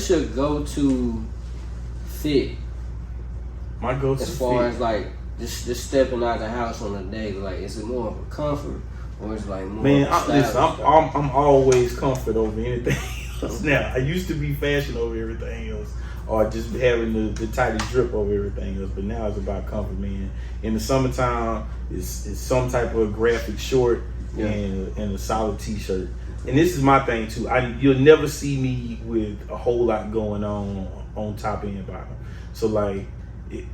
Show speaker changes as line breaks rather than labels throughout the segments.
What's your go-to fit?
My go-to
as far
fit.
as like just stepping out the house on a day, like is it more of a comfort or is it like more?
Man,
of a
listen,
style?
I'm always comfort over anything else. Now, I used to be fashion over everything else, or just having the tightest drip over everything else. But now it's about comfort, man. In the summertime, it's some type of graphic short and a solid t-shirt. And this is my thing too. You'll never see me with a whole lot going on top and bottom. So like,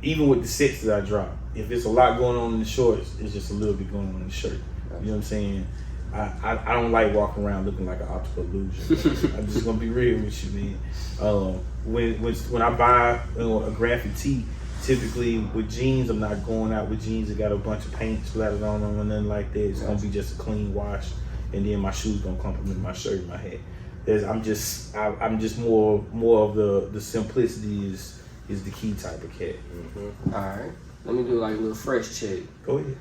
even with the sets that I drop, if it's a lot going on in the shorts, it's just a little bit going on in the shirt. You know what I'm saying? I don't like walking around looking like an optical illusion. I'm just gonna be real with you, man. When I buy a graphic tee, typically with jeans, I'm not going out with jeans that got a bunch of paint splattered on them or nothing like that. It's gonna be just a clean wash, and then my shoes gonna complement my shirt and my hat. I'm just more of the simplicity is the key type of cat.
Mm-hmm. All right, let me do like a little fresh check.
Go ahead.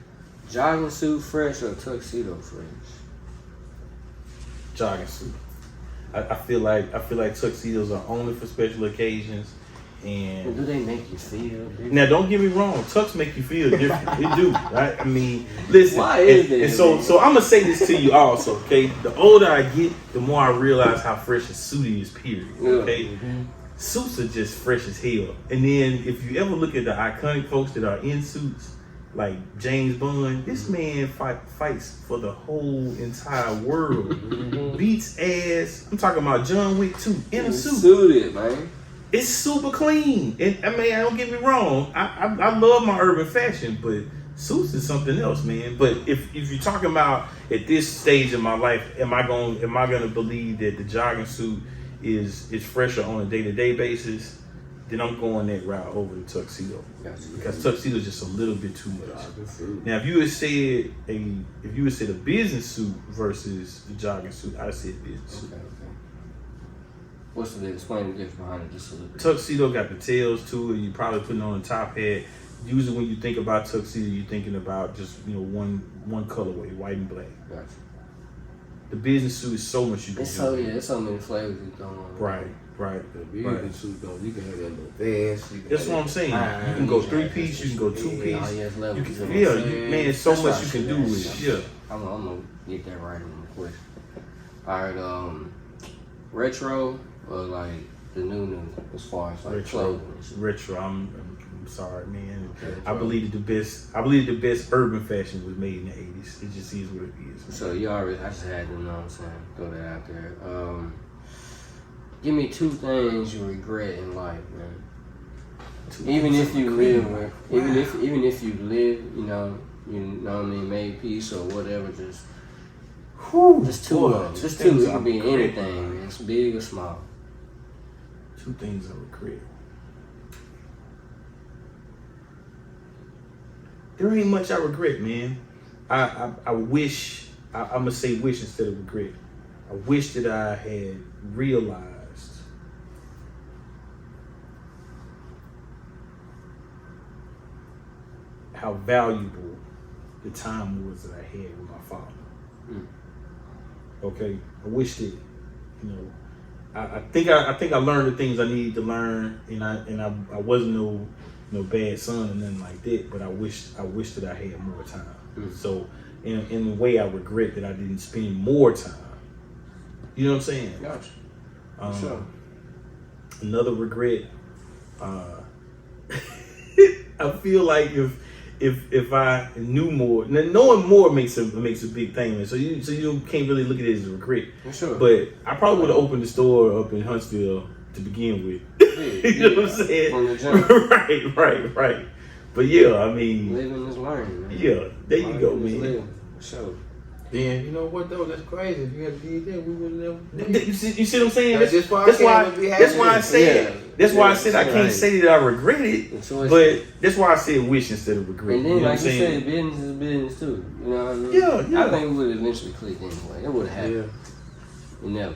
Jogging suit fresh or tuxedo fresh?
Jogging suit. I feel like tuxedos are only for special occasions. And
well, do they make you feel different?
Now, don't get me wrong, tux make you feel different. They do, right? I mean, listen.
Why is that?
And so I'm gonna say this to you also, okay? The older I get, the more I realize how fresh a suit is. Period. Okay. Mm-hmm. Suits are just fresh as hell. And then if you ever look at the iconic folks that are in suits, like James Bond, this man fights for the whole entire world. Beats ass. I'm talking about John Wick too, in a suit.
Suited, man.
It's super clean. And I mean, don't get me wrong. I love my urban fashion, but suits is something else, man. But if you're talking about at this stage of my life, am I gonna believe that the jogging suit is fresher on a day-to-day basis? Then I'm going that route over the tuxedo. Because tuxedo is just a little bit too much. Now, if you had said a business suit versus the jogging suit, I'd say business suit.
Okay. What's the explain the difference behind it just a little bit?
Tuxedo got the tails to it. You probably putting on a top hat. Usually, when you think about tuxedo, you're thinking about just one colorway, white and black.
Gotcha.
The business suit is so much you can do.
There's so many flavors you going on.
Right.
The business suit though, you can have that little vest.
That's what I'm saying. You can go 3-piece, you can go 2-piece. Man, so much you can do with it. Yeah.
I'm gonna get that right in the question. All right, retro or like the new as far as like clothing.
Retro. I'm sorry, man. I believe that the best urban fashion was made in the 80s. It just is what it is.
So I just had to, you know what I'm saying, throw that out there. Give me 2 things you regret in life, man. Even if you live, you know what I mean, made peace or whatever, just 2 of them. Just 2. It could be anything, man. It's big or small.
2 things I regret. There ain't much I regret, man. I wish, I'm gonna say wish instead of regret. I wish that I had realized how valuable the time was that I had with my father. Okay, I wish that, you know, I think I learned the things I needed to learn, and I wasn't no bad son or nothing like that. But I wish that I had more time. So in a way, I regret that I didn't spend more time. You know what I'm saying?
Gotcha. Sure.
Another regret. I feel like if I knew more, now knowing more makes a big thing, man. So you can't really look at it as a regret.
Sure.
But I probably would have opened the store up in Huntsville to begin with. You know what I'm saying?
From the jump.
Right. But yeah, I mean,
living is learning, man.
Yeah, there you go, man.
Living, for sure.
Then you know what though? That's crazy. If you had did that, we would never.
You see what I'm saying?
That's why I
said I can't say that I regret it, but that's why I said wish instead of regret.
And then,
you know
like
what I'm
you
saying?
said, business is business too. You know what I mean?
Yeah.
I think we would eventually click anyway. It would have happened. Yeah. Never.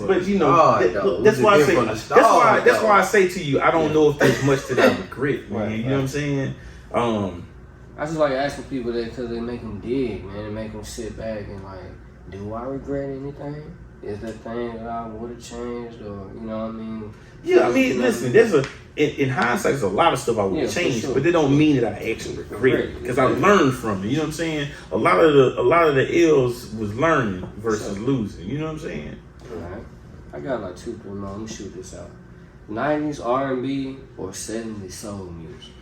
But you know, that's why I say to you, I don't know if there's much that I regret, man. You know what I'm saying?
I just like asking people that because they make them dig, man. They make them sit back and like, do I regret anything? is that thing that I would have changed, or you know what I mean?
Yeah, I mean, listen, in hindsight, there's a lot of stuff I would have changed,
sure.
but that don't mean that I actually regret it, because I learned from it. You know what I'm saying? A lot of the L's was learning versus losing. You know what I'm saying?
All right, I got like 2-3 more. Let me shoot this out. 90s R&B or 70s soul music.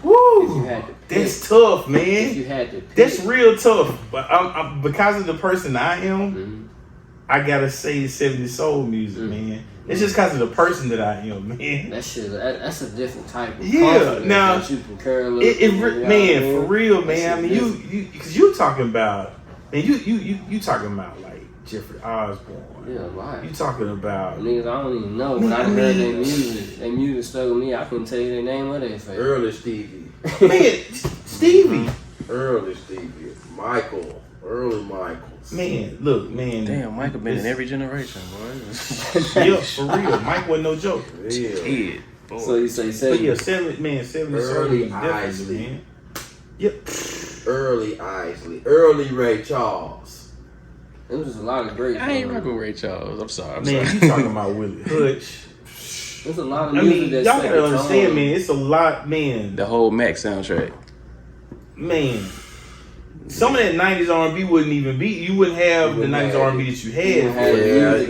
Woo!
If you had to pick,
that's tough, man.
If you had to pick,
that's real tough. But I'm because of the person I am,
mm-hmm.
I gotta say 70s soul music, man. It's just because of the person that I am, man.
That shit, that's a different type of
now
that you can curl up.
Man, for real, man. I mean, you because you talking about, man, you talking about like Jeffrey Osborne.
Yeah, right.
You talking about
niggas I don't even know, but I heard their music. Their music stuck with me. I couldn't tell you their name or their face.
Early Stevie.
Man, Stevie.
Early Stevie. Michael. Early Michaels.
Man, look, man.
Damn, Michael been in every generation, boy.
Yeah, for real. Mike wasn't no joke.
Yeah.
Kid, boy.
So you say
But
70?
yeah, 70
Early
definitely, man. Yep.
Early Isley. Early Ray Charles.
There was just a lot of great.
I ain't rocking with Ray Charles. I'm sorry.
Man, you talking about Willie Hutch.
There's a lot of
I
music
mean,
that
y'all gotta understand, man. It's a lot, man.
The whole Mac soundtrack.
Man, some of that '90s R&B wouldn't even be. You wouldn't have the '90s R&B that you had.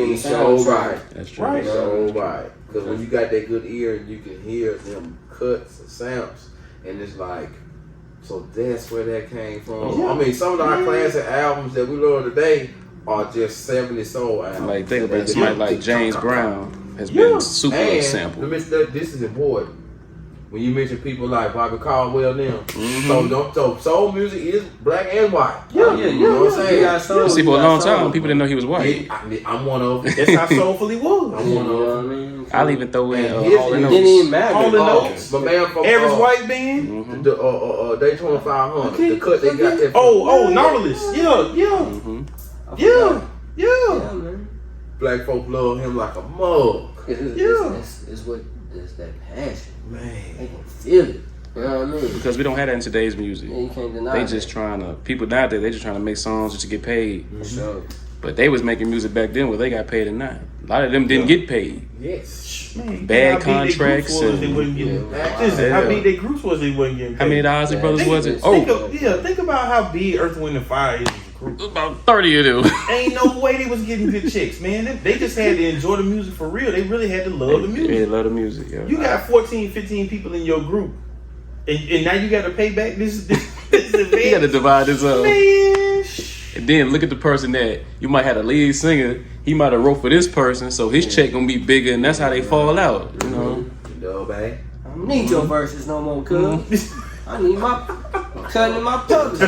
It's so right.
That's true.
Right.
So right. Because when you got that good ear, you can hear them cuts and sounds, and it's like, so that's where that came from.
Yeah.
I mean, some of our classic albums that we love today are just 70 soul albums.
Like, think about somebody like James Brown has been super
and
sampled.
this is important. When you mention people like Bobby Caldwell, them, so soul music is black and white.
You know what I'm saying?
See, for a long time, people didn't know he was white.
Yeah, I'm one of them.
That's how soulful he was.
I'm one
You know
of
what I
them.
mean?
I'll even throw in
And
Hall
his-
and
It
Oates.
didn't even matter.
Hall and Oates.
But man, from
Average white band.
the Daytona 500, the cut they got there.
Oh, Nautilus. Yeah.
Yeah, man.
Black folk love him like a mug.
It's what it's that passion. They
Man.
can feel it. You know what I mean?
Because we don't have that in today's music.
Yeah, you can't deny
They
that.
just trying to, people nowadays, they just trying to make songs just to get paid.
For sure.
But they was making music back then where they got paid or not. A lot of them didn't get paid.
Yes.
Man,
Bad
how big they
contracts
groups was,
and-
they wasn't getting.
Yeah.
Listen, how big they groups was they wasn't getting.
How many of the Ozzy brothers was it?
Think about how big Earth, Wind, and Fire is as a group.
About 30 of them.
Ain't no way they was getting good chicks, man. They just had to enjoy the music for real. They really had to love the music.
They love the music, yo.
You got 14, 15 people in your group, and now you got to pay back this event.
You got to divide this up.
Man,
And then look at the person that you might have a lead singer. He might have wrote for this person, so his check gonna be bigger, and that's how they fall out. You know.
You know, man.
I don't need your verses no more, cuz. I need my cutting in my puppets.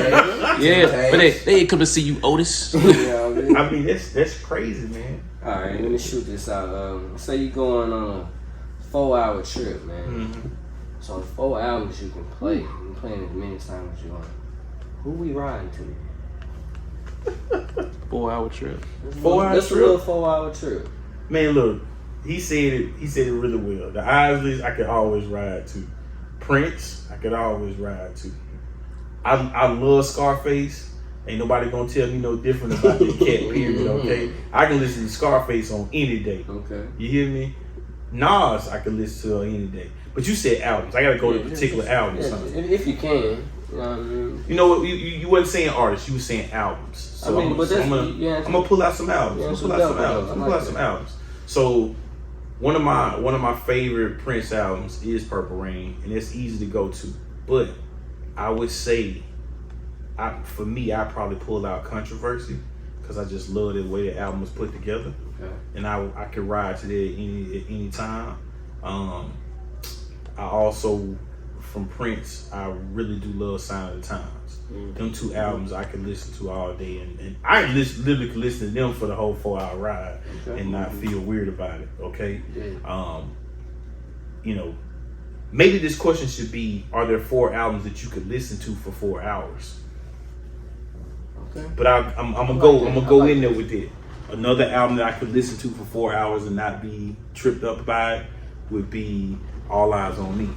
Yeah, but they ain't come to see you, Otis.
I mean that's crazy, man.
Alright, let me shoot this out. Say you going on a 4-hour trip, man. So in 4 hours you can play. You can play it as many times as you want. Who we riding to?
4-hour trip.
4 hour
That's a
trip?
little 4-hour trip.
Man, look, he said it really well. The Isleys I could always ride to. Prince, I could always ride to. I love Scarface. Ain't nobody gonna tell me no different about this cat, period, okay? I can listen to Scarface on any day.
Okay.
You hear me? Nas, I can listen to on any day. But you said albums. I gotta go to particular albums.
Yeah,
Huh?
if you can. You know what I mean?
You know what? You wasn't saying artists. You were saying albums. So
I mean, but that's,
I'm gonna pull out some albums. I'm gonna pull out some albums. So one of my favorite Prince albums is Purple Rain, and it's easy to go to. But I would say, for me, I probably pull out Controversy because I just love the way the album was put together, and I could ride to that at any time. I also, from Prince, I really do love Sign of the Times. Them two albums I can listen to all day, and I literally can listen to them for the whole 4-hour ride and not feel weird about it. Okay, you know, maybe this question should be: are there 4 albums that you could listen to for 4 hours?
Okay.
But I'm gonna go in there with it. Another album that I could listen to for 4 hours and not be tripped up by it would be All Eyes on Me.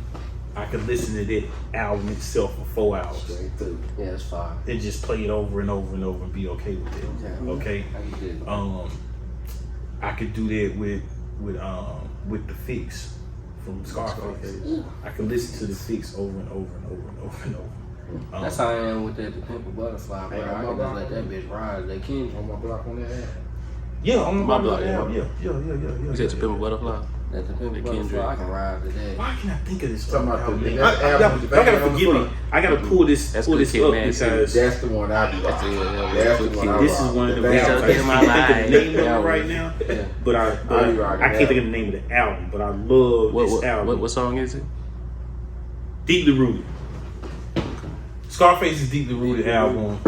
I could listen to that album itself for 4 hours.
Straight through. Yeah, that's fine.
And just play it over and over and over and be okay with it. Okay. I could do that with the Fix from Scarface. I can listen to the Fix over and over and over and over and over.
That's how I am with that The Pimp a Butterfly, bro.
Hey,
I can just let that bitch ride. They can't
On my block on that app.
Yeah, on
My
my
block,
block.
yeah.
Yeah.
You said to Pimp a Butterfly.
let The Pimp a Butterfly.
Kendrick.
I can ride to that.
Why can't I think of this
Talking about
album
the-
name?
that's the
Y'all
album with the
gotta
band on the
forgive me.
front.
I gotta pull this
That's
up
Good Kid, Man,
because
That's the one I be
That's
rocking.
it, yeah.
That's the one I
this is
rock.
one of the
The
best
band
albums. I
on
can't think of the name of
Yeah.
it right now,
Yeah.
but I
be rocking
can't
that.
think of the name of the album. But I love this album.
What song is it?
Deeply Rooted. Scarface's Deeply Rooted album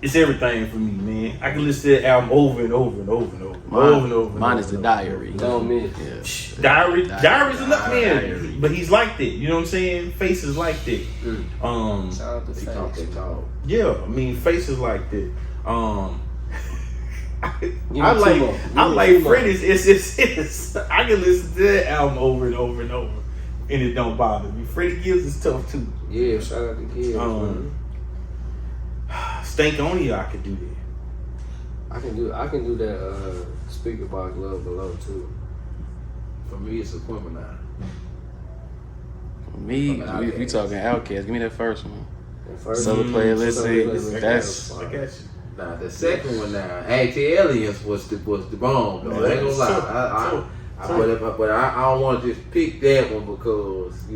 it's everything for me, man. I can listen to that album over and over and over and over and over.
Mine is The Diary.
Don't miss.
Yeah.
Diary's enough, man.
Diary.
But he's like that. You know what I'm saying? Faces like that.
Shout out to
They talk,
Face.
they talk.
Yeah, I mean faces like that.
Give me
I
two
like
more.
I
Give me
like
two more.
Freddie's SSS. I can listen to that album over and over and over, and it don't bother me. Freddie Gibbs is tough too.
Yeah, shout out to Kids.
Stankonia, I could do that.
I can do that speaker box Love Below too.
For me, it's Appointment Now.
Me, we talking Outkast. Give me that first one.
That first
Solo
one,
playlist.
Solo
See,
playlist.
that's
I got you.
Now the second one now, Anti-Aliens was the bomb though. I ain't gonna lie. But I don't want to just pick that one because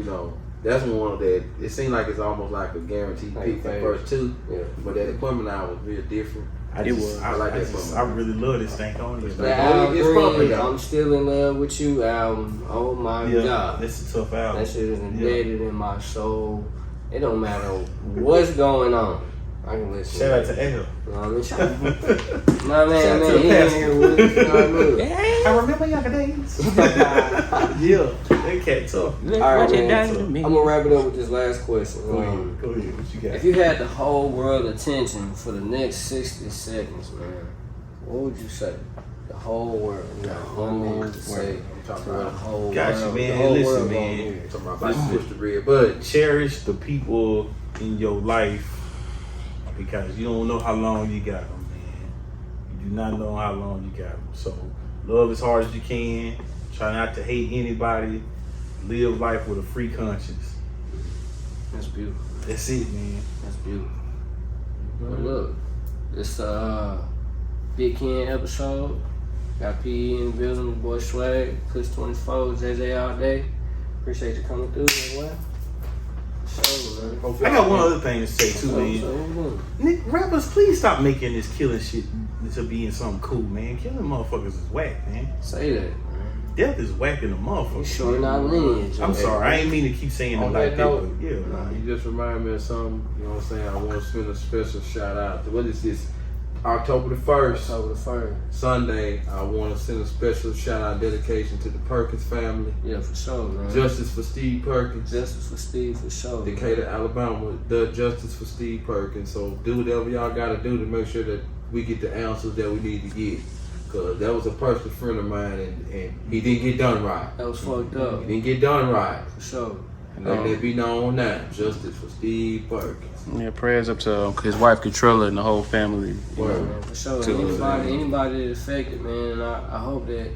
that's one that it seemed like it's almost like a guaranteed
Like
pick for
favorite.
first two.
Yeah.
But that Appointment Now was real different.
I like that song. I really love this Stankonia.
The Al
It's pumping
Green,
though.
I'm Still in Love with You album. Oh my
Yeah,
God.
that's a tough album.
That shit is embedded in my soul. It don't matter what's going on. I can listen.
Shout out
to
to L.
You know what I mean? Shout out. My man,
Shout out to
he
the
in here with us. You know what I mean?
I remember younger days. Yeah, that cat tough.
All right, man.
So,
I'm gonna wrap it up with this last question.
Go ahead. What you got?
If you had the whole world attention for the next 60 seconds, man, what would you say? The whole world. You got 1 minute to say
talking
for the
about.
whole
Got you,
world.
man.
The whole
Listen,
world
man.
gonna hear it.
Talking about push the red button.
Cherish the people in your life because you don't know how long you got them, man. You do not know how long you got them. So love as hard as you can. Try not to hate anybody. Live life with a free conscience.
That's beautiful.
That's it, man.
That's beautiful. But look, it's Big Ken episode. Got PE in the building, the boy Swag, Push 24, JJ all day. Appreciate you coming through as well. So, man.
I got one other thing to say too, man. Nick, rappers, please stop making this killing shit to be in something cool, man. Killing motherfuckers is whack, man.
Say that, man.
Death is whack in the motherfucker.
You sure not lineage.
I'm sorry, I ain't mean to keep saying it
On
like
that
that,
note,
but yeah, man.
you just remind me of something, you know what I'm saying? I want to send a special shout out to, what is this? October the 1st,
October the 1st.
Sunday, I want to send a special shout out and dedication to the Perkins family.
Yeah, for sure, man.
Justice for Steve Perkins.
Justice for Steve, for sure.
Decatur, Alabama, the Justice for Steve Perkins. So do whatever y'all got to do to make sure that we get the answers that we need to get. Because that was a personal friend of mine and he didn't get done right.
That was fucked up.
He didn't get done right.
For sure.
Let it be known now. Justice for Steve Perkins.
yeah. Prayers up to his wife Katrilla and the whole family. You
Word.
know.
For sure.
To-
Anybody that's affected, man, I hope that,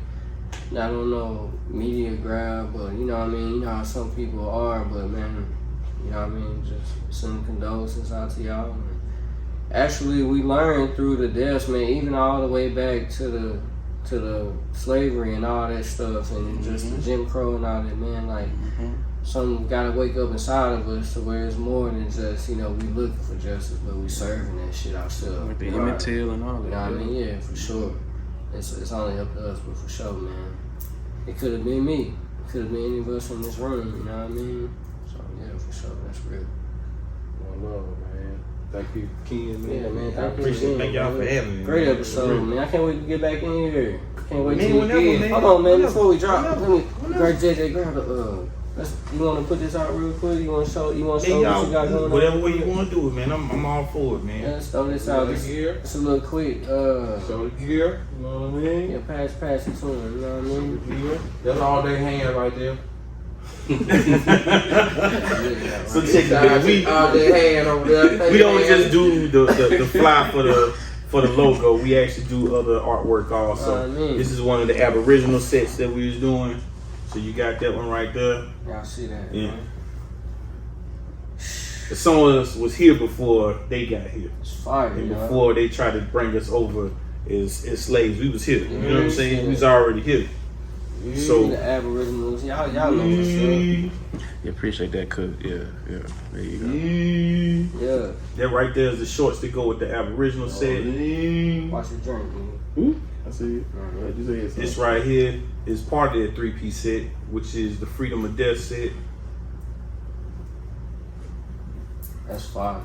I don't know, media grab, but you know what I mean? You know how some people are, but man, you know what I mean? Just send condolences out to y'all. And actually, we learned through the deaths, man, even all the way back to the slavery and all that stuff, and just the Jim Crow and all that, man, like, something gotta wake up inside of us to where it's more than just, we looking for justice, but we serving that shit ourselves.
With the
You know?
Emmett Till and all
You
that.
know what I mean? Yeah, for sure. It's only up to us, but for sure, man. It could have been me. It could have been any of us in this room, you know what I mean? So, yeah, for sure, that's real.
One love, man. Thank you, Ken, man.
Yeah, man,
I appreciate thank y'all for having me.
Great
man.
episode, man. I can't wait to get back in here. Can't wait
Man,
to
whenever,
get
man.
Hold on, man,
Whenever.
before we drop,
Whenever.
let me, grab JJ, grab the, you want to put this out real quick? You want to show
Man,
what you got going
whatever
on?
way you want to do it, man. I'm all for it, man.
Yeah, let's throw this out. It's a little quick,
Show the gear, you know what I mean?
yeah, pass it to him, you know what I mean?
Gear. That's all they hand right there.
So check it, man.
All they hand over there.
We don't just do the fly for for the logo. We actually do other artwork also. This is one of the Aboriginal sets that we was doing. So you got that one right there.
Y'all see that?
Yeah.
Man?
Some of us was here before they got here.
It's fire,
And
you know?
before they tried to bring us over as slaves, we was here. You know what I'm saying?
Yeah.
We was already here. So
the Aboriginals, y'all know what's up.
Yeah, appreciate that, Cook. Yeah. There you go.
Yeah.
that right there is the shorts that go with the Aboriginal set.
Watch your drink, man.
I see it.
This right here is part of that 3-piece set, which is the Freedom of Death set.
That's fire.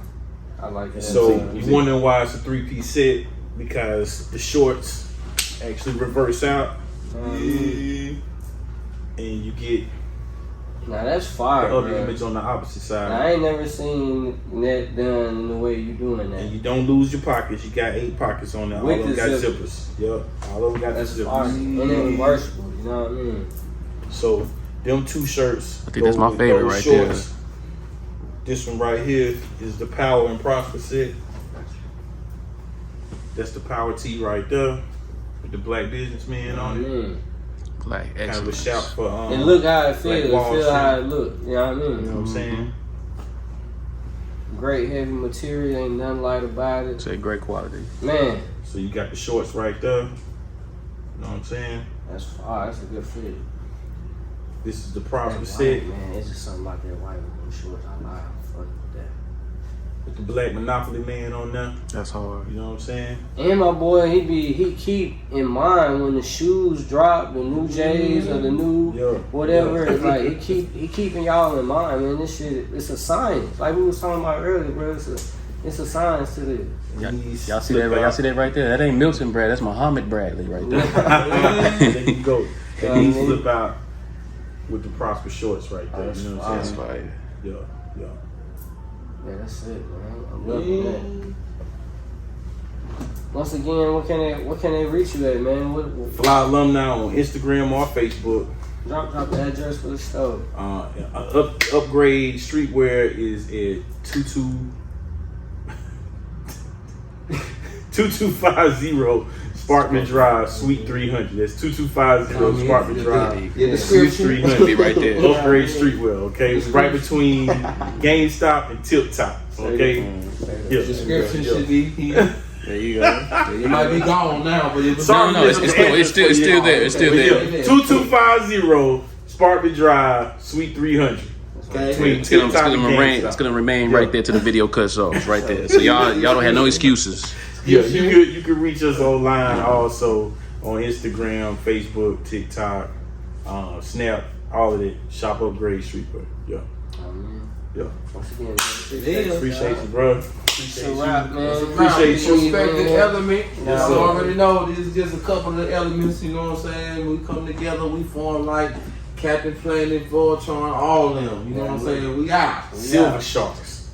I like that.
So you wondering why it's a 3-piece set? Because the shorts actually reverse out, and you get
now that's fire,
the other
bro.
image on the opposite side.
Now, I ain't never seen that done in the way you doing that.
And you don't lose your pockets. You got 8 pockets on there. All
With
of them
the
got
zippers.
zippers. Yep. All of them got
That's
the
fire.
zippers.
And they're reversible, you know what I mean?
So them 2 shirts.
I think that's
go
my
with
favorite
those
right
shorts. This one right here is the Power and Prosper set. That's the Power tee right there with the black businessman on it.
Black
Kind of a
excellence.
shout for
And look how it feels.
like
It
Wall
feel
Street.
how it look. You know what I mean?
You know what I'm saying?
Great heavy material, ain't nothing light about it.
Say great quality.
Man,
So you got the shorts right there. You know what I'm saying?
that's fire. That's a good fit.
This is the
That
Prosper
white,
set
man, it's just something about that white with them shorts. I like. Fuck with that.
with the black Monopoly man on there.
That's hard.
You know what I'm saying?
And my boy, he keep in mind when the shoes drop, the new J's or the new
Yeah.
whatever.
Yeah.
It's like he keeping y'all in mind, man. This shit, it's a science. Like we was talking about earlier, bro. It's a science to this.
Y'all see that? Y'all see that right there? That ain't Milton Brad. That's Muhammad Bradley right there.
There you go.
Yeah,
And these
man.
flip out with the Prosper shorts right there.
That's
You know what I'm
That's
saying?
fire.
Yeah.
Yeah, that's it, man. I'm loving that. Once again, what can they reach you at, man? What
Fly Alumni on Instagram or Facebook.
drop the address for the store.
Upgrade Streetwear is at 2250 Sparkman Drive, Suite 300. That's 2250 Sparkman Drive,
Yeah,
Suite
description.
300.
Be right there.
Upgrade Streetwear, okay? It's right between GameStop and Tip Top, okay? Yeah.
Description
Yeah.
should be here.
There you go.
It might be gone now, but it was
Sorry,
No, it's still there. It's still
But
there.
yeah, 2250 Sparkman Drive, Suite 300. Between
It's
Tip Top and
remain.
GameStop.
It's gonna remain right there to the video cuts off, right there. So y'all don't have no excuses.
Yeah, you could reach us online also on Instagram, Facebook, TikTok, Snap, all of it. Shop Upgrade Streetwear. Yeah,
Oh, man.
yeah.
Once again,
Appreciate you, bro. Appreciate
a
you.
wrap, man.
Appreciate you.
Prospective element.
Yes,
You
sir.
already know this is just a couple of the elements, you know what I'm saying? We come together, we form like Captain Planet, Voltron, all of them. You know what I'm saying? We out.
Silver Sharks.